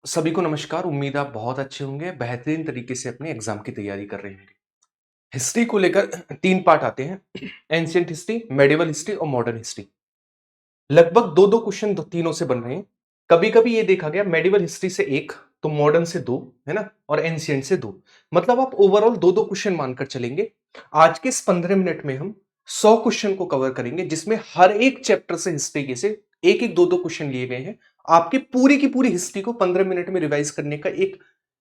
सभी को नमस्कार। उम्मीद आप बहुत अच्छे होंगे, बेहतरीन तरीके से अपने एग्जाम की तैयारी कर रहे होंगे। हिस्ट्री को लेकर 3 पार्ट आते हैं। एंशिएंट हिस्ट्री, मेडिवल हिस्ट्री और मॉडर्न हिस्ट्री। लगभग 2-2 क्वेश्चन तीनों से बन रहे हैं। कभी-कभी ये देखा गया मेडिवल हिस्ट्री से 1, तो मॉडर्न से 2, है ना? और एंशिएंट से 2। मतलब आप ओवरऑल 2-2 क्वेश्चन मानकर चलेंगे। आज के इस 15 मिनट में हम 100 क्वेश्चन को कवर करेंगे, जिसमें हर एक चैप्टर से हिस्ट्री के से एक-एक 2-2 क्वेश्चन लिए गए हैं। आपकी पूरी की पूरी हिस्ट्री को 15 मिनट में रिवाइज करने का एक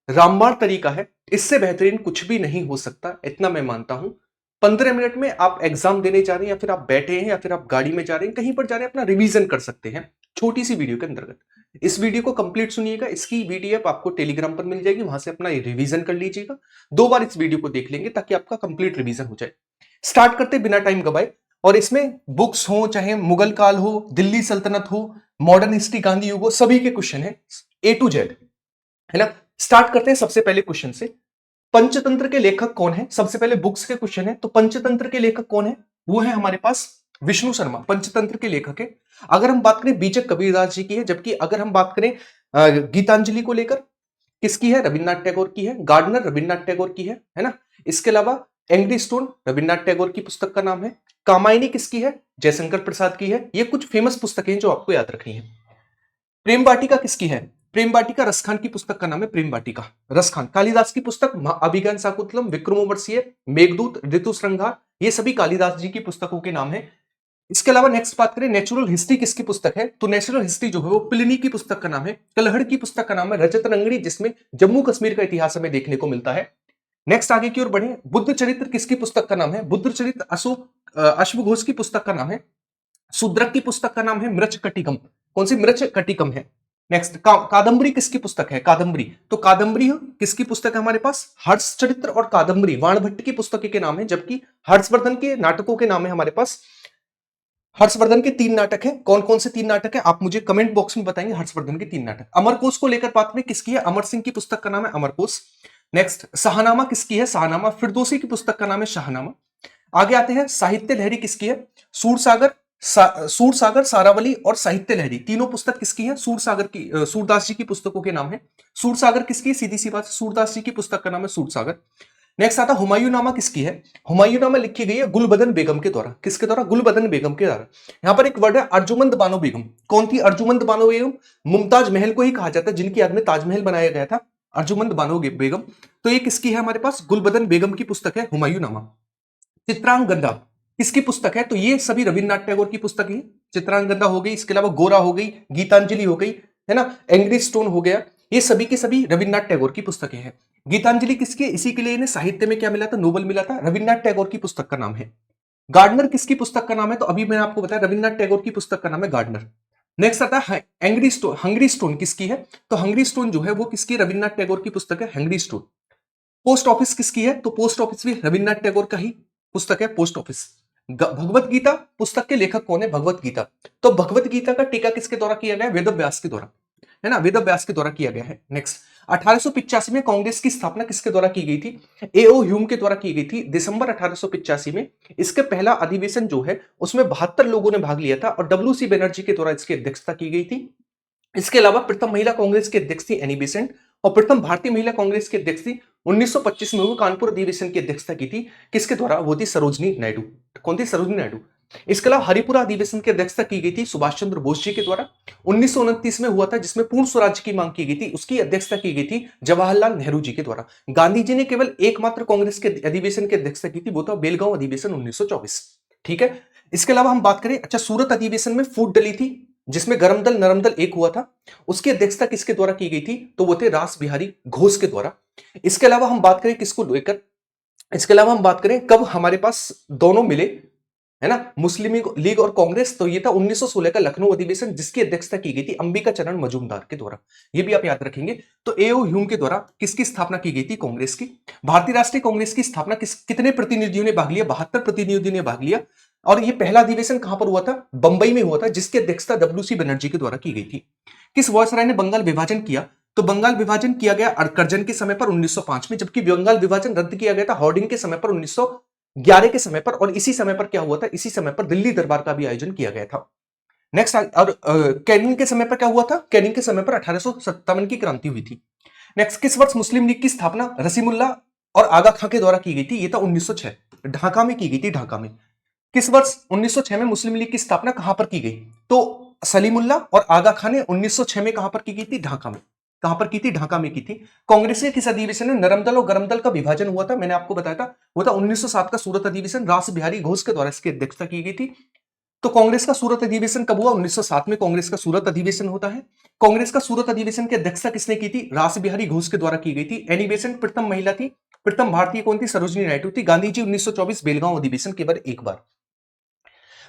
रामबाण तरीका है। इससे बेहतरीन कुछ भी नहीं हो सकता, इतना मैं मानता हूं। 15 मिनट में आप एग्जाम देने जा रहे हैं, या फिर आप बैठे हैं, या फिर आप गाड़ी में जा रहे हैं, कहीं पर जा रहे हैं, अपना रिवीजन कर सकते हैं छोटी सी वीडियो के अंतर्गत। इस वीडियो को कंप्लीट सुनिएगा। इसकी पीडीएफ आपको टेलीग्राम पर मिल जाएगी, वहां से अपना रिवीजन कर लीजिएगा। 2 बार इस वीडियो को देख लेंगे ताकि आपका कंप्लीट रिवीजन हो जाए। स्टार्ट करते बिना टाइम गवाए। और इसमें बुक्स हो, चाहे मुगल काल हो, दिल्ली सल्तनत हो, मॉडर्न हिस्ट्री, गांधी युग हो, सभी के क्वेश्चन है A to Z, है ना? स्टार्ट करते हैं सबसे पहले क्वेश्चन से। पंचतंत्र के लेखक कौन है? सबसे पहले बुक्स के क्वेश्चन है, तो पंचतंत्र के लेखक कौन है? वो है हमारे पास विष्णु शर्मा, पंचतंत्र के लेखक है। अगर हम बात करें बीचक कबीरदास जी की है, जबकि अगर हम बात करें गीतांजलि को लेकर, किसकी है? रविन्द्रनाथ टैगोर की है। गार्डनर रविन्द्रनाथ टैगोर की है ना? इसके अलावा एंग्री स्टोन रविन्द्रनाथ टैगोर की पुस्तक का नाम है। कामायनी किसकी है? जयशंकर प्रसाद की है। ये कुछ फेमस पुस्तकें जो आपको याद रखनी है। प्रेम वाटिका किसकी है? प्रेम वाटिका रसखान की पुस्तक का नाम है प्रेम वाटिका। रसखान कालिदास की पुस्तक, अभिज्ञान शाकुंतलम, विक्रमोर्वशीय, मेघदूत, ऋतु श्रृंगार, ये सभी कालिदास जी की पुस्तकों के नाम है। इसके अलावा नेक्स्ट बात करें नेचुरल हिस्ट्री किसकी पुस्तक है, तो नेचुरल हिस्ट्री जो है वो प्लिनी की पुस्तक का नाम है। कलहड़ की पुस्तक का नाम है रजत रंगड़ी, जिसमें जम्मू कश्मीर का इतिहास हमें देखने को मिलता है। नेक्स्ट आगे की ओर बढ़े। बुद्ध चरित्र किसकी पुस्तक का नाम है? बुद्ध चरित्र अशोक अश्वघोष की पुस्तक का नाम है। शूद्रक की पुस्तक का नाम है मृच कटिकम। कौन सी? मृच कटिकम है। नेक्स्ट कादंबरी किसकी पुस्तक है? कादंबरी, तो कादंबरी किसकी पुस्तक है हमारे पास? हर्ष चरित्र और कादंबरी वाणभट्ट की पुस्तक के नाम है, जबकि हर्षवर्धन के नाटकों के नाम है हमारे पास। हर्षवर्धन के 3 नाटक हैं। कौन कौन से 3 नाटक हैं आप मुझे कमेंट बॉक्स में बताएंगे। हर्षवर्धन के 3 नाटक। अमरकोश को लेकर बात में किसकी है? अमर सिंह की पुस्तक का नाम है अमरकोश। नेक्स्ट शाहनामा किसकी है? शाहनामा फिरदौसी की पुस्तक का नाम है शाहनामा। आगे आते हैं साहित्य लहरी किसकी है? सूरसागर, सूरसागर, सारावली और साहित्य लहरी, तीनों पुस्तक किसकी है? सूरसागर की, सूरदास जी की पुस्तकों के नाम है। सूरसागर किसकी है? सीधी सी बात, सूरदास जी की पुस्तक का नाम है सूरसागर। नेक्स्ट आता हुमायूंनामा किसकी है? हुमायूंनामा लिखी गई है गुलबदन बेगम के द्वारा। किसके द्वारा? गुलबदन बेगम के द्वारा। यहां पर एक वर्ड है अर्जुमंद बानो बेगम। कौन थी अर्जुमंद बानो बेगम? मुमताज महल को ही कहा जाता है, जिनकी याद में ताजमहल बनाया गया था, अर्जुमंद बानो बेगम। तो ये किसकी है हमारे पास? गुलबदन बेगम की पुस्तक है हुमायूंनामा। चित्रांगदा किसकी पुस्तक है? तो ये सभी रविन्द्रनाथ टैगोर की पुस्तक है। चित्रांगदा हो गई, इसके अलावा गोरा हो गई, गीतांजलि हो गई, है ना, एंग्री स्टोन हो गया, ये सभी के सभी रविन्द्रनाथ टैगोर की पुस्तकें हैं। गीतांजलि किसकी? इसी के लिए इन्हें साहित्य में क्या मिला था? नोबेल मिला था। रविन्द्रनाथ टैगोर की पुस्तक का नाम है। गार्डनर किसकी पुस्तक का नाम है? तो अभी मैंने आपको बताया रविन्द्रनाथ टैगोर की पुस्तक का नाम है गार्डनर। नेक्स्ट आता है एंग्री स्टोन। हंगरी स्टोन किसकी है? तो हंगरी स्टोन जो है वो किसकी? रविन्द्रनाथ टैगोर की पुस्तक है हंगरी स्टोन। पोस्ट ऑफिस किसकी है? तो पोस्ट ऑफिस भी रविन्द्रनाथ टैगोर का ही पुस्तक है पोस्ट ऑफिस। भगवत गीता पुस्तक के लेखक कौन है? भगवत गीता। तो भगवत गीता का टीका किसके द्वारा किया गया? वेद व्यास के द्वारा, है ना, वेद व्यास के द्वारा किया गया है। नेक्स्ट 1885 में कांग्रेस की स्थापना किसके द्वारा की गई थी? एओ ह्यूम के द्वारा की गई थी दिसंबर 1885 में। इसके पहला अधिवेशन जो है उसमें 72 लोगों ने भाग लिया था और डब्ल्यू सी बनर्जी के द्वारा इसकी अध्यक्षता की गई थी। इसके अलावा प्रथम महिला कांग्रेस की अध्यक्ष थी एनी बेसेंट, और प्रथम भारतीय महिला कांग्रेस की अध्यक्ष थी 1925 में हुए कानपुर अधिवेशन की अध्यक्षता की थी किसके द्वारा? वो थी सरोजनी नायडू। कौन थी? सरोजनी नायडू। इसके अलावा हरिपुरा अधिवेशन की अध्यक्षता की गई थी सुभाष चंद्र बोस जी के द्वारा, 1929 में हुआ था, जिसमें पूर्ण स्वराज की मांग की गई थी। उसकी अध्यक्षता की गई थी जवाहरलाल नेहरू जी के द्वारा। गांधी जी ने केवल एकमात्र कांग्रेस के अधिवेशन की अध्यक्षता की थी, वो था बेलगांव अधिवेशन 1924। ठीक है। इसके अलावा हम बात करें, अच्छा, सूरत अधिवेशन में फूट डली थी, जिसमें गरम दल नरम दल एक हुआ था। उसकी अध्यक्षता किसके द्वारा की गई थी? तो वो थे रास बिहारी घोष के द्वारा। इसके अलावा हम बात करें किसको लेकर, इसके अलावा हम बात करें कब हमारे पास दोनों मिले, है ना, मुस्लिम लीग और कांग्रेस, तो ये था 1916 का लखनऊ अधिवेशन, जिसकी अध्यक्षता की गई थी अंबिका चरण मजूमदार के द्वारा। ये भी आप याद रखेंगे। तो एओ ह्यूम के द्वारा किसकी स्थापना की गई थी? कांग्रेस की। भारतीय राष्ट्रीय कांग्रेस की स्थापना कितने प्रतिनिधियों ने भाग लिया? 72 प्रतिनिधियों ने भाग लिया। और ये पहला अधिवेशन कहां पर हुआ था? बंबई में हुआ था, जिसकी अध्यक्षता डब्ल्यू सी बनर्जी के द्वारा की गई थी। किस वायसराय ने बंगाल विभाजन किया? तो बंगाल विभाजन किया गया करजन के समय पर 1905 में, जबकि बंगाल विभाजन रद्द किया गया था हॉर्डिंग के समय पर 1911 के समय पर। और इसी समय पर क्या हुआ था? इसी समय पर दिल्ली दरबार का भी आयोजन किया गया था। नेक्स्ट, और कैनिंग के समय पर क्या हुआ था? कैनिंग के समय पर 1857 की क्रांति हुई थी। नेक्स्ट, किस वर्ष मुस्लिम लीग की स्थापना रसीमुल्ला और आगा खां के द्वारा की गई थी? ये था 1906, ढाका में की गई थी, ढाका में। किस वर्ष 1906 में मुस्लिम लीग की स्थापना कहां पर की गई? तो सलीमुल्ला और आगा खां ने 1906 में कहां पर की गई थी? ढाका में। कहां पर की थी? ढाका में की थी। कांग्रेस के किस अधिवेशन में नरम दल और गरम दल का विभाजन हुआ था? मैंने आपको बताया था, वो था 1907 का सूरत अधिवेशन, रास बिहारी घोष के द्वारा इसकी अध्यक्षता की गई थी। तो कांग्रेस का सूरत अधिवेशन कब हुआ? 1907 में कांग्रेस का सूरत अधिवेशन होता है। कांग्रेस का सूरत अधिवेशन की अध्यक्षता किसने की थी? रास बिहारी घोष के द्वारा की गई थी। एनी बेसेंट प्रथम महिला थी। प्रथम भारतीय कौन थी? सरोजिनी नायडू थी। गांधी जी 1924 बेलगांव अधिवेशन केवल एक बार।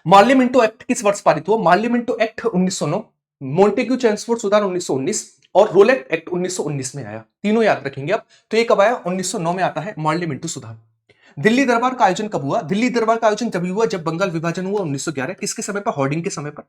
मार्ली मिंटो एक्ट किस वर्ष पारित हुआ? Morley Minto act 1909, Montagu Chelmsford सुधार 1919 और रोलेट एक्ट 1919 में आया। तीनों याद रखेंगे आप। तो ये कब आया? 1909 में आता है मार्ली मिंटो सुधार। दिल्ली दरबार का आयोजन कब हुआ? दिल्ली दरबार का आयोजन तभी हुआ जब बंगाल विभाजन हुआ 1911। किसके समय पर? हॉर्डिंग के समय पर।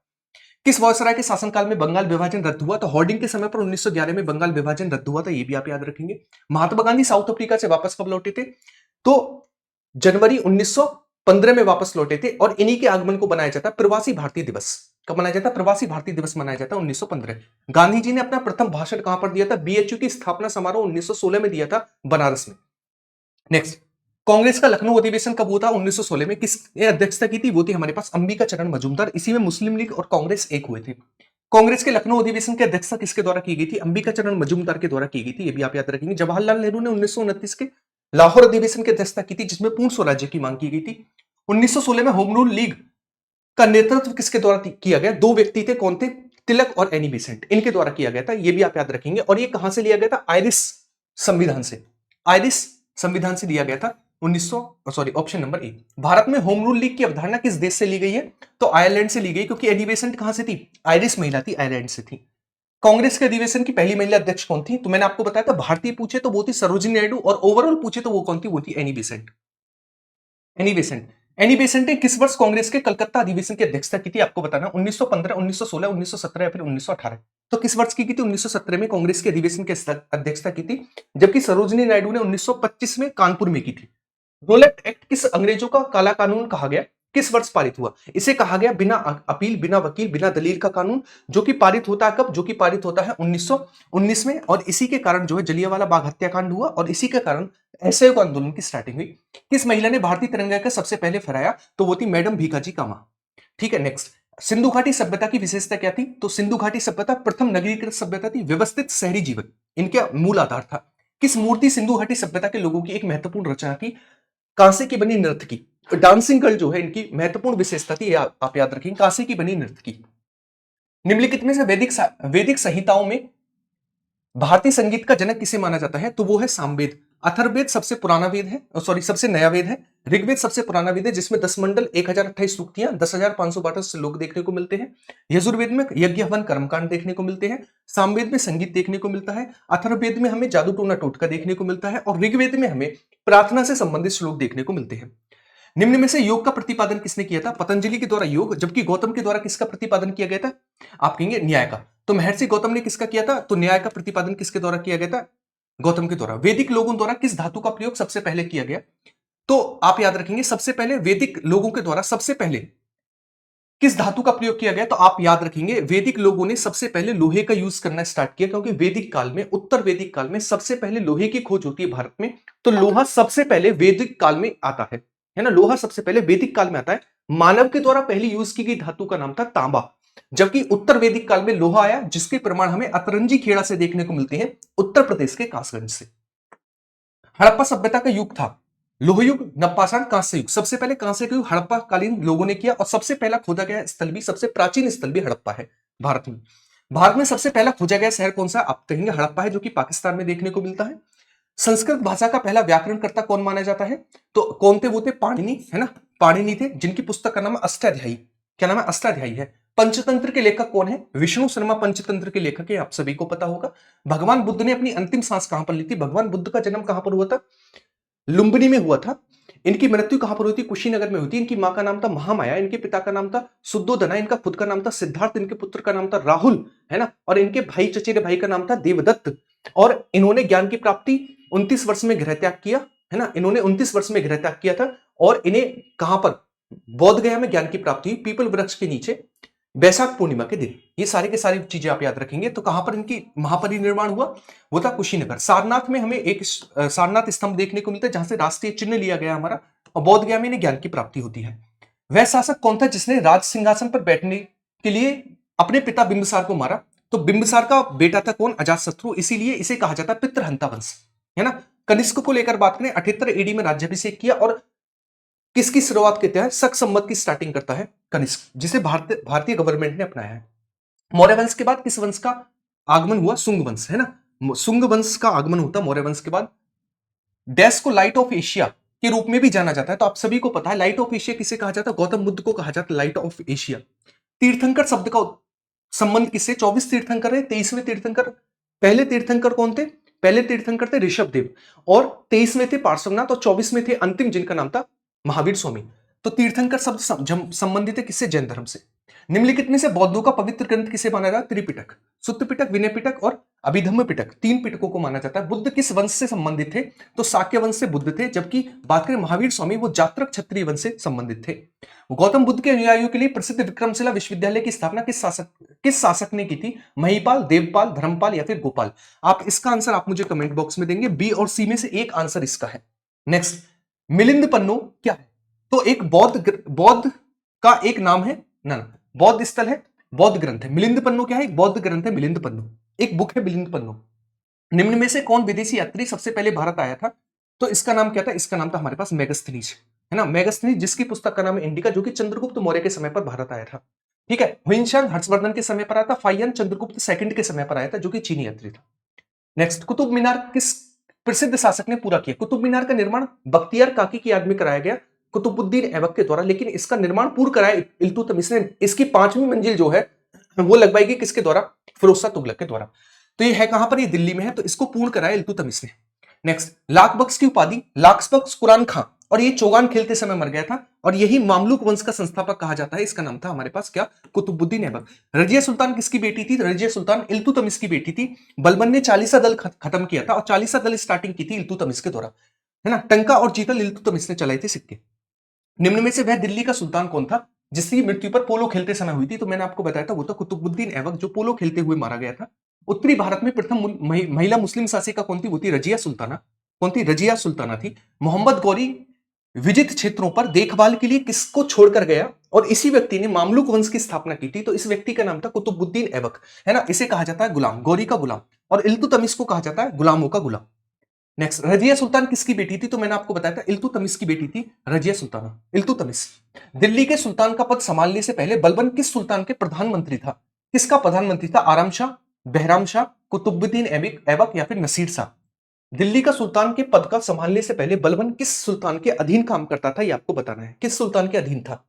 किस वायसराय के शासनकाल में बंगाल विभाजन रद्द हुआ? तो हॉर्डिंग के समय पर 1911 में बंगाल विभाजन रद्द हुआ था, ये भी आप याद रखेंगे। महात्मा गांधी साउथ अफ्रीका से वापस कब लौटे थे? तो जनवरी 1915 में वापस लौटे थे और इन्हीं के आगमन को बनाया जाता है प्रवासी भारतीय दिवस। कब मनाया जाता है? प्रवासी भारतीय दिवस मनाया जाता है 1915। गांधी जी ने अपना प्रथम भाषण कहां पर दिया था? बीएचयू की स्थापना समारोह 1916 में दिया था, बनारस में। नेक्स्ट, कांग्रेस का लखनऊ अधिवेशन कब हुआ था? 1916 में। किसने अध्यक्षता की थी? वो थी हमारे पास अंबिका चरण मजूमदार। इसी में मुस्लिम लीग और कांग्रेस एक हुए थे। कांग्रेस के लखनऊ अधिवेशन की अध्यक्षता किसके द्वारा की गई थी? अंबिका चरण मजूमदार के द्वारा की गई थी, ये भी आप याद रखेंगे। जवाहरलाल नेहरू ने 1929 के लाहौर अधिवेशन की अध्यक्षता की थी, जिसमें पूर्ण स्वराज्य की मांग की गई थी। 1916 में होम रूल लीग का नेतृत्व किसके द्वारा किया गया? दो व्यक्ति थे, कौन थे? तिलक और एनी बेसेंट, इनके द्वारा किया गया था, ये भी आप याद रखेंगे। और ये कहां से लिया गया था? आयरिश संविधान से। आयरिश संविधान से दिया गया था 1900, sorry, option number A. Bharat में होम रूल लीग की अवधारणा किस देश से ली गई है? तो आयरलैंड से ली गई, क्योंकि एनी बेसेंट कहां से थी? आयरिश महिला थी, आयरलैंड से थी। कांग्रेस के अधिवेशन की पहली महिला अध्यक्ष कौन थी? तो मैंने आपको बताया था, भारतीय पूछे तो वो थी सरोजिनी नायडू, और ओवरऑल पूछे तो वो कौन थी? वो थी Annie Besant. Annie Besant. Annie Besant ने किस वर्ष कांग्रेस के कलकत्ता अधिवेशन की अध्यक्षता की थी? आपको बताना, 1915, 1916, 1917 या फिर 1918। तो किस वर्ष की थी? 1917 में कांग्रेस के अधिवेशन की अध्यक्षता की थी, जबकि सरोजिनी नायडू ने 1925 में कानपुर में की थी। रोलेट एक्ट किस अंग्रेजों का काला कानून कहा गया? किस वर्ष पारित हुआ? इसे कहा गया बिना अपील, बिना वकील, बिना दलील का कानून, जो कि पारित होता है कब? जो कि पारित होता है 1919 में। और इसी के कारण जो है जलियांवाला बाग हत्याकांड हुआ, और इसी के कारण असहयोग आंदोलन की स्टार्टिंग हुई। किस महिला ने भारतीय तिरंगा का सबसे पहले फहराया? तो वो थी मैडम भीकाजी कामा। ठीक है, नेक्स्ट। सिंधु घाटी सभ्यता की विशेषता क्या थी? तो सिंधु घाटी सभ्यता प्रथम नगरीकृत सभ्यता थी, व्यवस्थित शहरी जीवन इनका मूल आधार था। किस मूर्ति सिंधु घाटी सभ्यता के लोगों की एक महत्वपूर्ण रचना थी? कांसे की बनी नर्तकी। डांसिंग गर्ल जो है इनकी महत्वपूर्ण विशेषता थी, आप याद रखेंगे, कांसे की बनी नर्तकी। निम्नलिखित में से वैदिक संहिताओं में भारतीय संगीत का जनक किसे माना जाता है? तो वो है सामवेद। अथर्ववेद सबसे पुराना वेद है, सॉरी सबसे नया वेद है। ऋग्वेद सबसे पुराना वेद है, जिसमें 10 मंडल, 1028 सूक्तियां, 10,562 श्लोक देखने को मिलते हैं। यजुर्वेद में यज्ञ हवन कर्मकांड देखने को मिलते हैं। सामवेद में संगीत देखने को मिलता है। अथर्ववेद में हमें जादू टोना टोटका देखने को मिलता है, और ऋग्वेद में हमें प्रार्थना से संबंधित श्लोक देखने को मिलते हैं। निम्न में से योग का प्रतिपादन किसने किया था? पतंजलि के द्वारा योग, जबकि गौतम के द्वारा किसका प्रतिपादन किया गया था? आप कहेंगे न्याय का। तो महर्षि गौतम ने किसका किया था? तो न्याय का प्रतिपादन किसके द्वारा किया गया था? गौतम के द्वारा। वैदिक लोगों द्वारा किस धातु का प्रयोग सबसे पहले किया गया? तो आप याद रखेंगे, सबसे पहले वैदिक लोगों के द्वारा सबसे पहले किस धातु का प्रयोग किया गया? तो आप याद रखेंगे, वैदिक लोगों ने सबसे पहले लोहे का यूज करना स्टार्ट किया, क्योंकि वैदिक काल में, उत्तर वैदिक काल में सबसे पहले लोहे की खोज होती है भारत में। तो लोहा सबसे पहले वैदिक काल में आता है ना, लोहा सबसे पहले वैदिक काल में आता है। मानव के द्वारा पहली यूज की गई धातु का नाम था तांबा, जबकि उत्तर वैदिक काल में लोहा आया, जिसके प्रमाण हमें अतरंजी खेड़ा से देखने को मिलते हैं, उत्तर प्रदेश के कासगंज से। हड़प्पा सभ्यता का युग था लोह युग, नवपाषाण, कांस्य युग। सबसे पहले कांस्य का युग हड़प्पा कालीन लोगों ने किया, और सबसे पहला खोदा गया स्थल भी, सबसे प्राचीन स्थल भी हड़प्पा है भारत में। भारत में सबसे पहला खोजा गया शहर कौन सा? आप कहेंगे हड़प्पा है, जो कि पाकिस्तान में देखने को मिलता है। संस्कृत भाषा का पहला व्याकरणकर्ता कौन माना जाता है? तो कौन थे? वो थे पाणिनि, है ना, पाणिनि थे, जिनकी पुस्तक का नाम है अष्टाध्यायी। क्या नाम है? अष्टाध्यायी है। पंचतंत्र के लेखक कौन है? विष्णु शर्मा पंचतंत्र के लेखक है, आप सभी को पता होगा। भगवान बुद्ध ने अपनी अंतिम सांस कहां पर ली थी? भगवान बुद्ध का जन्म कहां पर हुआ था? लुम्बिनी में हुआ था। इनकी मृत्यु कहां पर हुई थी? कुशीनगर में हुई थी। इनकी मां का नाम था महामाया, इनके पिता का नाम था शुद्धोधना, इनका खुद का नाम था सिद्धार्थ, इनके पुत्र का नाम था राहुल, है ना, और इनके भाई, चचेरे भाई का नाम था देवदत्त। और इन्होंने ज्ञान की प्राप्ति 29 वर्ष में गृह त्याग किया, है ना, इन्होंने 29 वर्ष में गृह त्याग किया था। और इन्हें कहां पर? बोध गया में ज्ञान की प्राप्ति हुई, पीपल वृक्ष के नीचे। बैसाख पूर्णिमा के दिन। ये सारी के सारी चीजें आप याद रखेंगे। तो कहां पर इनकी महापरिनिर्वाण हुआ? वो था कुशीनगर। सारनाथ में हमें एक सारनाथ स्तंभ देखने को मिलता है जहां से राष्ट्रीय चिन्ह लिया गया हमारा, और बोध गया में इन्हें ज्ञान की प्राप्ति होती है। वह शासक कौन था जिसने राज सिंहासन पर बैठने के लिए अपने पिता बिंबिसार को मारा? तो बिंबिसार का बेटा था कौन? अजातशत्रु। इसीलिए इसे कहा जाता है पितृहंता वंश, है ना। कनिष्क को लेकर बात करें, 78 एडी में राज्याभिषेक किया, और किसकी शुरुआत करता है? शक संवत की स्टार्टिंग करता है कनिष्क, जिसे भारतीय गवर्नमेंट ने अपनाया है। मौर्य वंश के बाद किस वंश का आगमन हुआ? शुंग वंश, है ना। शुंग वंश का आगमन होता मौर्य वंश के बाद। देश को लाइट ऑफ एशिया के रूप में भी जाना जाता है। तो आप सभी को पता है लाइट ऑफ एशिया किसे कहा जाता है? गौतम बुद्ध को कहा जाता है लाइट ऑफ एशिया। तीर्थंकर शब्द का संबंध किससे? 24 तीर्थंकर है, 23वें तीर्थंकर, पहले तीर्थंकर कौन थे? पहले तीर्थंकर थे ऋषभदेव, और 23 में थे पार्श्वनाथ, और 24 में थे अंतिम, जिनका नाम था महावीर स्वामी। तो तीर्थंकर शब्द संबंधित है किससे? जैन धर्म से। निम्नलिखित में से बौद्धों का पवित्र ग्रंथ किसे माना जाता है? त्रिपिटक, सुत्त पिटक, विनय पिटक और अभिधम्म पिटक, 3 पिटकों को माना जाता है। बुद्ध किस वंश से संबंधित थे? तो शाक्य वंश से बुद्ध थे, जबकि बात करें महावीर स्वामी, वो जात्रक क्षत्रिय वंश से संबंधित थे। गौतम बुद्ध के अनुयायियों के लिए प्रसिद्ध विक्रमशिला विश्वविद्यालय की स्थापना किस शासक ने की थी? महिपाल, देवपाल, धर्मपाल या फिर गोपाल? आप इसका आंसर आप मुझे कमेंट बॉक्स में देंगे। बी और सी में से एक आंसर इसका है। नेक्स्ट, मिलिंद पन्नो क्या है? तो एक बौद्ध का एक नाम है ना, बौद्ध स्थल है, बौद्ध ग्रंथ है। मिलिंद पन्नो क्या है? एक बौद्ध ग्रंथ है मिलिंद पन्नो, एक बुक है मिलिंद पन्नो। निम्न में से कौन विदेशी यात्री सबसे पहले भारत आया था? तो इसका नाम क्या था? इसका नाम था हमारे पास मेगस्थनीज, है ना। मेगस्थनीज, जिसकी पुस्तक का नाम है इंडिका, जो कि चंद्रगुप्त मौर्य के समय पर भारत आया था। ठीक है। हुइनशांग हर्षवर्धन के समय पर आया था। फाइयन चंद्रगुप्त सेकंड के समय पर आया था, जो कि चीनी यात्री था। नेक्स्ट, कुतुब मीनार किस प्रसिद्ध शासक ने पूरा किया? कुतुब मीनार का निर्माण बख्तियार काकी की याद में कराया गया कुतुबुद्दीन ऐबक के द्वारा, लेकिन इसका निर्माण पूर्ण कराया इल्तुतमिश ने। इसकी 5वीं मंजिल जो है वो लगवाई गई किसके द्वारा? फिरोज शाह तुगलक के द्वारा। तो ये है कहां पर? ये दिल्ली में है। तो इसको पूर्ण कराया इल्तुतमिश ने। नेक्स्ट, लाख बख्श की उपाधि लाख बख्श कुरान खां, और ये चौगान खेलते समय मर गया था, और यही मामलुक वंश का संस्थापक कहा जाता है। इसका नाम था हमारे पास क्या? कुतुबुद्दीन ऐबक। रजिया सुल्तान किसकी बेटी थी? रजिया सुल्तान इल्तुतमिश की बेटी थी। बलबन ने चालीसा दल खत्म किया था, और चालीसा दल स्टार्टिंग की थी इल्तुतमिश के द्वारा, है ना। टंका और चीतल इल्तुतमिश ने चलाए थे सिक्के। निम्न में से वह दिल्ली का सुल्तान कौन था जिसकी मृत्यु पर पोलो खेलते समय हुई थी? तो मैंने आपको बताया था वो था कुतुबुद्दीन ऐबक, जो पोलो खेलते हुए मारा गया था। उत्तरी भारत में प्रथम महिला मुस्लिम शासिका कौन थी? वो थी रजिया सुल्ताना। कौन थी? रजिया सुल्ताना थी। मोहम्मद गौरी विजित क्षेत्रों पर देखभाल के लिए किसको छोड़कर गया? और इसी व्यक्ति ने मामलुक वंश की स्थापना की थी। तो इस व्यक्ति का नाम था कुतुबुद्दीन ऐबक, है ना। इसे कहा जाता है गुलाम, गौरी का गुलाम, और इल्तुतमिश को कहा जाता है गुलामों का गुलाम। नेक्स्ट, रजिया सुल्तान किसकी बेटी थी? तो मैंने आपको बताया था इल्तुतमिश की बेटी थी रजिया सुल्ताना। इल्तुतमिश दिल्ली के सुल्तान का पद संभालने से पहले बलबन किस सुल्तान के प्रधानमंत्री था? किसका प्रधानमंत्री था? आराम शाह, बहराम शाह, कुतुबुद्दीन ऐबक या फिर नसीर शाह? दिल्ली का सुल्तान के पद का संभालने से पहले बलबन किस सुल्तान के अधीन काम करता था? ये आपको बताना है। किस सुल्तान के अधीन था?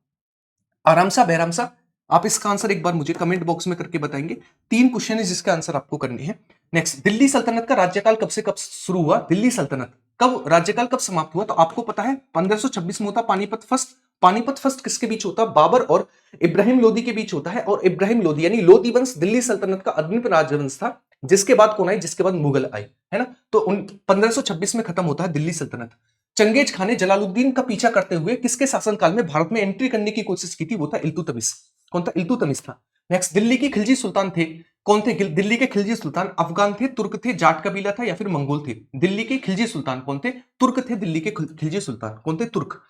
आराम शाह, बहराम शाह? आप इसका आंसर एक बार मुझे कमेंट बॉक्स में करके बताएंगे। 3 क्वेश्चन है जिसका आंसर आपको करने हैं। नेक्स्ट, दिल्ली सल्तनत का राज्यकाल कब से कब शुरू हुआ? दिल्ली सल्तनत कब, राज्यकाल कब समाप्त हुआ? तो आपको पता है 1526 में होता पानीपत फर्स्ट। पानीपत फर्स्ट किसके बीच होता? बाबर और इब्राहिम लोदी के बीच होता है। और इब्राहिम लोदी यानी लोदी वंश दिल्ली सल्तनत का अद्वितीय राजवंश था। जिसके बाद कौन आए? जिसके बाद मुगल आए, है ना। तो 1526 में खत्म होता है दिल्ली सल्तनत। चंगेज खान ने जलालुद्दीन का पीछा करते हुए किसके शासनकाल में भारत में एंट्री करने की कोशिश की थी? वो था इल्तुतमिश। कौन था? इल्तुतमिश था। नेक्स्ट, दिल्ली की खिलजी सुल्तान थे कौन थे? दिल्ली के खिलजी सुल्तान अफगान थे, तुर्क थे, जाट कबीला था या फिर मंगोल थे? दिल्ली के खिलजी सुल्तान कौन थे? तुर्क थे। दिल्ली के खिलजी सुल्तान कौन थे? तुर्क।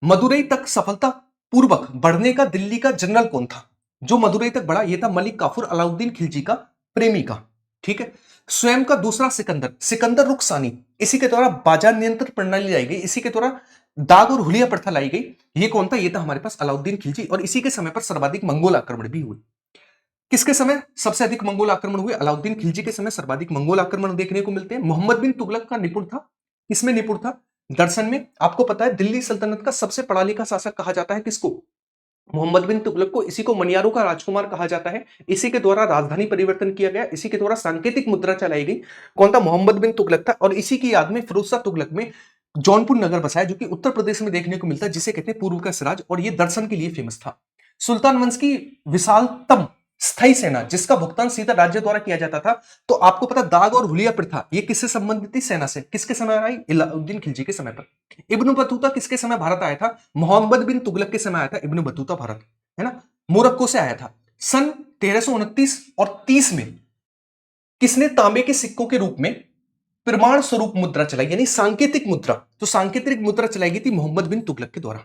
मदुरई तक सफलता पूर्वक बढ़ने का दिल्ली का जनरल कौन था? जो मदुरई तक बढ़ा, ये था मलिक काफूर, अलाउद्दीन खिलजी का प्रेमी का। ठीक है। स्वयं का दूसरा सिकंदर, सिकंदर रुखसानी, इसी के द्वारा बाजार नियंत्रण प्रणाली लाई गई, इसी के द्वारा दाग और हुलिया प्रथा लाई गई। ये कौन था? ये था हमारे पास अलाउद्दीन खिलजी। और इसी के समय पर सर्वाधिक मंगोल आक्रमण भी हुए। किसके समय सबसे अधिक मंगोल आक्रमण हुए? अलाउद्दीन खिलजी के समय सर्वाधिक मंगोल आक्रमण देखने को मिलते हैं। मोहम्मद बिन तुगलक का निपुण था, इसमें निपुण था दर्शन में। आपको पता है दिल्ली सल्तनत का सबसे पढ़ा लिखा शासक कहा जाता है किसको? मोहम्मद बिन तुगलक को। इसी को मनियारों का राजकुमार कहा जाता है। इसी के द्वारा राजधानी परिवर्तन किया गया, इसी के द्वारा सांकेतिक मुद्रा चलाई गई। कौन था? मोहम्मद बिन तुगलक था। और इसी की याद में फिरोज शाह तुगलक में जौनपुर नगर बसाया, जो कि उत्तर प्रदेश में देखने को मिलता है, जिसे कहते हैं पूर्व का सिराज, और ये दर्शन के लिए फेमस था। सुल्तान वंश की विशालतम स्थायी सेना जिसका भुगतान सीधा राज्य द्वारा किया जाता था, तो आपको पता दाग और हुलिया प्रथा ये किससे संबंधित थी? सेना से। किसके समय आई? अलाउद्दीन खिलजी के समय पर। इब्न बतूता किसके समय भारत आया था? मोहम्मद बिन तुगलक के समय आया था इब्न बतूता भारत, है ना। मोरक्को से आया था। सन 1329 और 30 में किसने तांबे के सिक्कों के रूप में प्रमाण स्वरूप मुद्रा चलाई, यानी सांकेतिक मुद्रा? तो सांकेतिक मुद्रा चलाई गई थी मोहम्मद बिन तुगलक के द्वारा।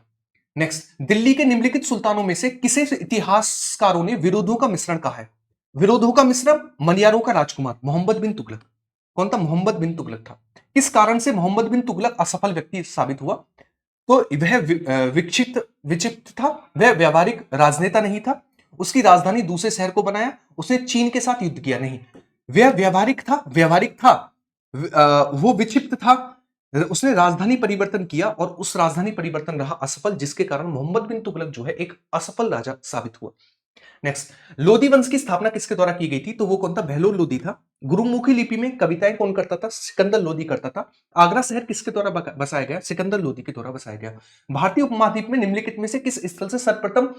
नेक्स्ट, दिल्ली के निम्नलिखित सुल्तानों में से किसे इतिहासकारों ने विरोधों का मिश्रण कहा है? विरोधों का मिश्रण, मनियारों का राजकुमार, मोहम्मद बिन तुगलक। कौन था? मोहम्मद बिन तुगलक था। किस कारण से मोहम्मद बिन तुगलक असफल व्यक्ति साबित हुआ? तो वह विक्षिप्त था, वह व्यावहारिक राजनेता नहीं था, उसकी राजधानी दूसरे शहर को बनाया, उसने चीन के साथ युद्ध किया नहीं। वह व्यावहारिक था, वो विक्षिप्त था, उसने राजधानी परिवर्तन किया और उस राजधानी परिवर्तन रहा असफल, जिसके कारण मोहम्मद बिन तुगलक जो है एक असफल राजा साबित हुआ। नेक्स्ट, लोदी वंश की स्थापना किसके द्वारा की गई थी? तो वो कौन था? बहलोल लोदी था। गुरुमुखी लिपि में कविताएं कौन करता था? सिकंदर लोदी करता था। आगरा शहर किसके द्वारा बसाया गया? सिकंदर लोदी के द्वारा बसाया गया। भारतीय उपमहाद्वीप में निम्नलिखित में से किस स्थल से सर्वप्रथम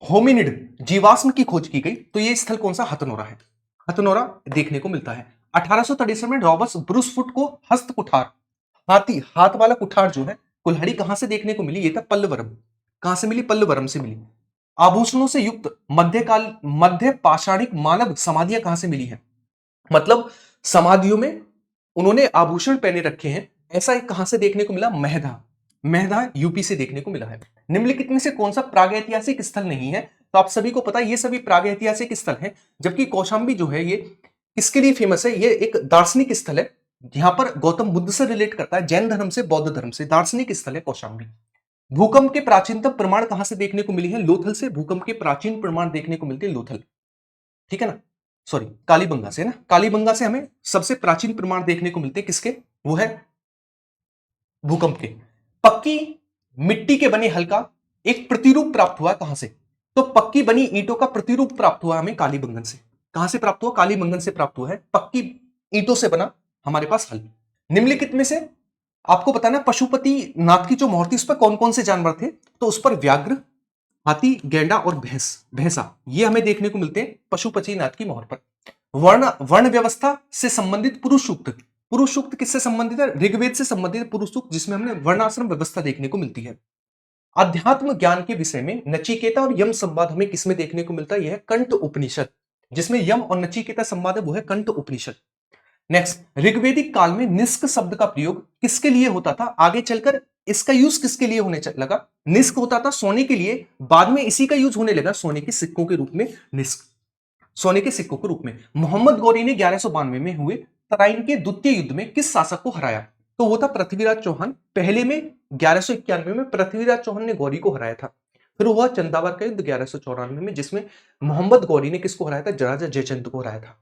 होमिनिड जीवाश्म की खोज की गई? तो ये स्थल कौन सा? हथनोरा है। हथनोरा देखने को मिलता है। 1863 में रॉबर्ट ब्रूसफुट को हस्त कुठार, हाथ वाला कुठार जो है, कुल्हाड़ी कहां से देखने को मिली? ये था पल्लवरम। कहां से मिली? पल्लवरम से मिली। आभूषणों से युक्त मध्य पाषाणिक मानव समाधियां कहां से मिली हैं? मतलब समाधियों में उन्होंने आभूषण पहने रखे हैं, ऐसा एक कहां से देखने को मिला? महदा यूपी से देखने को मिला है। निम्नलिखित में से कौन सा प्रागैतिहासिक स्थल नहीं है? तो आप सभी को पता है ये सभी प्रागैतिहासिक स्थल है, जबकि कौशाम्बी जो है ये किसके लिए फेमस है? ये एक दार्शनिक स्थल है, यहां पर गौतम बुद्ध से रिलेट करता है, जैन धर्म से, बौद्ध धर्म से। दार्शनिक स्थल है कौशाम्बी। भूकंप के प्राचीनतम प्रमाण कहां से देखने को मिली है? लोथल से भूकंप के प्राचीन प्रमाण देखने को मिलते हैं, लोथल। ठीक है ना, सॉरी, कालीबंगा से ना, कालीबंगा से हमें सबसे प्राचीन प्रमाण देखने को मिलते हैं। किसके? वो है भूकंप के। पक्की मिट्टी के बने हल का एक प्रतिरूप प्राप्त हुआ कहां से? तो पक्की बनी ईंटों का प्रतिरूप प्राप्त हुआ हमें कालीबंगन से। कहां से प्राप्त हुआ? कालीबंगन से प्राप्त हुआ है। पक्की ईंटों से बना हमारे पास हल। निम्नलिखित में से आपको बताना, पशुपति नाथ की जो मोहर थी उस पर कौन कौन से जानवर थे? तो उस पर व्याघ्र, हाथी, गैंडा और भैंसा, ये हमें देखने को मिलते हैं पशुपति नाथ की मोहर पर। वर्ण व्यवस्था से संबंधित पुरुष सूक्त, पुरुष सूक्त किससे संबंधित है? ऋग्वेद से संबंधित पुरुष सूक्त, जिसमें हमें वर्णाश्रम व्यवस्था देखने को मिलती है। अध्यात्म ज्ञान के विषय में नचिकेता और यम संवाद हमें किसमें देखने को मिलता है? यह कंठ उपनिषद, जिसमें यम और नचिकेता संवाद है वो है कंठ उपनिषद। नेक्स्ट, ऋग्वेदिक काल में निष्क शब्द का प्रयोग किसके लिए होता था? आगे चलकर इसका यूज किसके लिए होने लगा? निष्क होता था सोने के लिए, बाद में इसी का यूज होने लगा सोने के सिक्कों के रूप में। निष्क सोने के सिक्कों के रूप में। मोहम्मद गौरी ने 1192 में हुए तराइन के द्वितीय युद्ध में किस शासक को हराया? तो वो था पृथ्वीराज चौहान। पहले में 1191 में पृथ्वीराज चौहान ने गौरी को हराया था। फिर हुआ चंदावर का युद्ध 1194 में, जिसमें मोहम्मद गौरी ने किसको हराया था? राजा जयचंद को हराया था।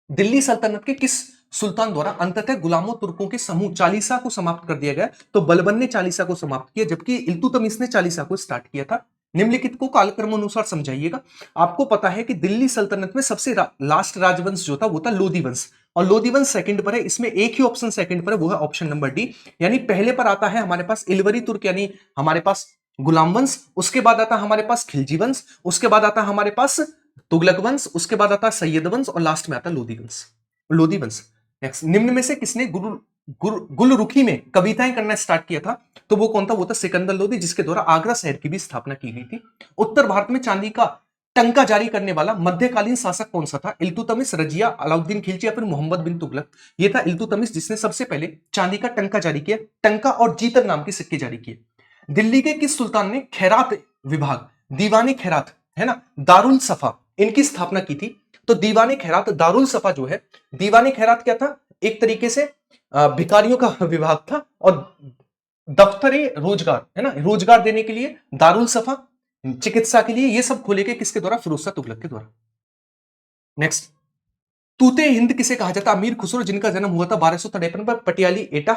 दिल्ली सल्तनत के किस सुल्तान द्वारा अंततः गुलामों तुर्कों के समूह चालीसा को समाप्त कर दिया गया? तो बलबन ने चालीसा को समाप्त किया, जबकि इल्तुतमिश ने चालीसा को स्टार्ट किया था। निम्नलिखित को कालक्रम अनुसार समझाइएगा। आपको पता है कि दिल्ली सल्तनत में सबसे लास्ट राजवंश जो था वो था लोधी वंश, और लोधी वंश सेकंड पर है। इसमें एक ही ऑप्शन सेकंड पर है, वो है ऑप्शन नंबर डी। यानी पहले पर आता है हमारे पास इलवरी तुर्क, यानी हमारे पास गुलाम वंश, उसके बाद आता है हमारे पास खिलजी वंश, उसके बाद आता है हमारे पास तुगलक वंश, उसके बाद आता है सैयद वंश, और लास्ट में आता है लोधी वंश। नेक्स्ट, निम्न में से किसने गुलरुखी में कविताएं करना स्टार्ट किया था? तो वो कौन था? वो था सिकंदर लोधी, जिसके द्वारा आगरा शहर की भी स्थापना की गई थी। उत्तर भारत में चांदी का टंका जारी करने वाला मध्यकालीन शासक कौन सा था? इल्तुतमिश, रजिया, अलाउद्दीन खिलजी या फिर मोहम्मद बिन तुगलक? ये था इल्तुतमिश, जिसने सबसे पहले चांदी का टंका जारी किया, टंका और जीतर नाम के सिक्के जारी किए। दिल्ली के किस सुल्तान ने खैरात विभाग, दीवाने खैरात है ना, दारुल सफा, इनकी स्थापना की थी? तो दीवाने खैरात, दारुल सफा जो है, दीवाने खैरात क्या था? एक तरीके से भिखारियों का विभाग था, और दफ्तरे रोजगार है ना, रोजगार देने के लिए दारुल सफा, चिकित्सा के लिए, ये सब खोले गए किसके द्वारा? फिरोज शाह तुगलक के द्वारा। नेक्स्ट, तूते हिंद किसे कहा जाता? अमीर खुसरो, जिनका जन्म हुआ था 1253 पर पटियाली एटा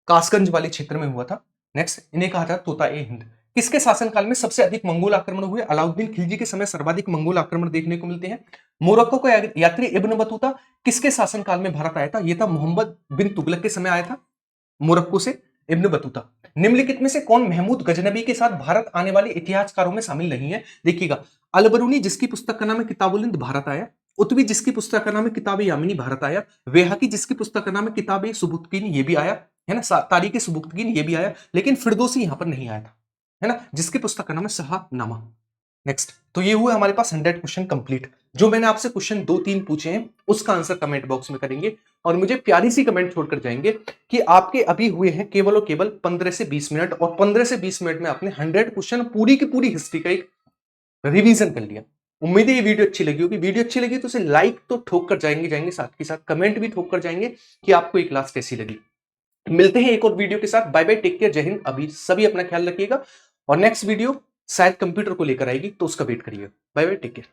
कासगंज वाले क्षेत्र में हुआ था। नेक्स्ट, इन्हें कहा जाता तोता ए हिंद। किसके शासनकाल में सबसे अधिक मंगोल आक्रमण हुए? अलाउद्दीन खिलजी के समय सर्वाधिक मंगोल आक्रमण देखने को मिलते हैं। मोरक्को का यात्री इब्न बतूता किसके शासनकाल में भारत आया था? यह था मोहम्मद बिन तुगलक के समय आया था मोरक्को से इब्न बतूता। निम्नलिखित में से कौन महमूद गजनबी के साथ भारत आने वाले इतिहासकारों में शामिल नहीं है? देखिएगा, अलबरूनी जिसकी पुस्तक का नाम है किताबुल भारत आया, उत्वी जिसकी पुस्तक का नाम है किताब यामिनी भारत आया, वेहाकी जिसकी पुस्तक का नाम है किताब सुबुक्तकीन, ये भी आया है ना, तारीख सुबुक्तकीन, ये भी आया, लेकिन फिरदौसी यहां पर नहीं आया था, है ना, जिसकी पुस्तक का नाम है शाहनामा। नेक्स्ट, तो ये हुए हमारे पास 100 क्वेश्चन कंप्लीट। जो मैंने आपसे क्वेश्चन 2-3 पूछे हैं उसका आंसर कमेंट बॉक्स में करेंगे और मुझे प्यारी सी कमेंट छोड़कर जाएंगे कि आपके अभी हुए हैं केवल और केवल 15 से 20 मिनट, और 15 से 20 मिनट में आपने 100 क्वेश्चन पूरी की पूरी हिस्ट्री का एक रिवीजन कर लिया। उम्मीद है ये वीडियो अच्छी लगी होगी। वीडियो अच्छी लगी तो इसे लाइक तो ठोक कर जाएंगे, साथ के साथ कमेंट भी ठोक कर जाएंगे कि आपको ये क्लास कैसी लगी। मिलते हैं एक और वीडियो के साथ। बाय बाय, टेक केयर, जय हिंद। अभी सभी अपना ख्याल रखिएगा और नेक्स्ट वीडियो शायद कंप्यूटर को लेकर आएगी, तो उसका वेट करिएगा। Bye bye, take care.